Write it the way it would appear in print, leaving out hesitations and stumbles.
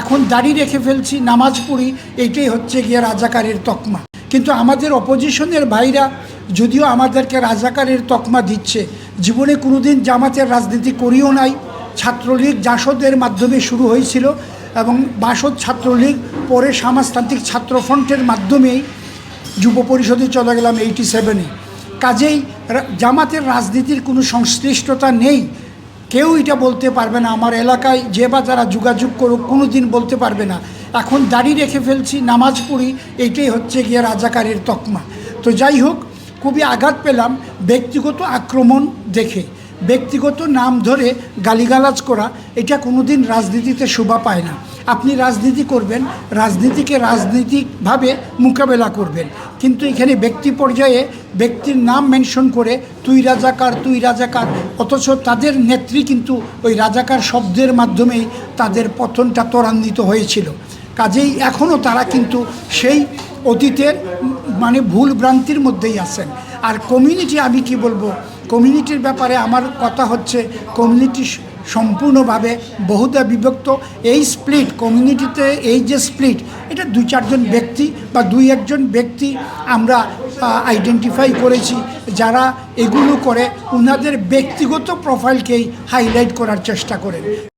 এখন দাড়ি রেখে ফেলছি, নামাজ পড়ি, এইটাই হচ্ছে গিয়ে রাজাকারের তকমা। কিন্তু আমাদের অপোজিশনের ভাইরা যদিও আমাদেরকে রাজাকারের তকমা দিচ্ছে, জীবনে কোনোদিন জামাতের রাজনীতি করিও নাই। ছাত্রলীগ জাসদের মাধ্যমে শুরু হয়েছিল এবং বাসদ ছাত্রলীগ, পরে সমাজতান্ত্রিক ছাত্রফ্রন্টের মাধ্যমেই যুব পরিষদে চলে গেলাম 87-এ। কাজেই জামাতের রাজনীতির কোনো সংশ্লিষ্টতা নেই। কেউ এটা বলতে পারবে না, আমার এলাকায় যে বা যারা যোগাযোগ করুক কোনো দিন বলতে পারবে না এখন দাড়ি রেখে ফেলছি, নামাজ পড়ি, এইটাই হচ্ছে গিয়ে রাজাকারের তকমা। তো যাই হোক, খুবই আঘাত পেলাম ব্যক্তিগত আক্রমণ দেখে। ব্যক্তিগত নাম ধরে গালিগালাজ করা এটা কোনো দিন রাজনীতিতে শোভা পায় না। আপনি রাজনীতি করবেন, রাজনীতিকে রাজনৈতিকভাবে মোকাবেলা করবেন, কিন্তু এখানে ব্যক্তি পর্যায়ে ব্যক্তির নাম মেনশন করে তুই রাজাকার, তুই রাজাকার, অথচ তাদের নেত্রী কিন্তু ওই রাজাকার শব্দের মাধ্যমেই তাদের পতনটা ত্বরান্বিত হয়েছিল। কাজেই এখনও তারা কিন্তু সেই অতীতের ভুল ভ্রান্তির মধ্যেই আছেন। আর কমিউনিটি, আমি কি বলবো, কমিউনিটির ব্যাপারে আমার কথা হচ্ছে কমিউনিটি সম্পূর্ণভাবে বহুদা বিভক্ত। এই স্প্লিট কমিউনিটিতে, এই যে স্প্লিট, এটা 2-4 ব্যক্তি বা 2-1 ব্যক্তি আমরা আইডেন্টিফাই করেছি যারা এগুলো করে ওনাদের ব্যক্তিগত প্রোফাইলকেই হাইলাইট করার চেষ্টা করেন।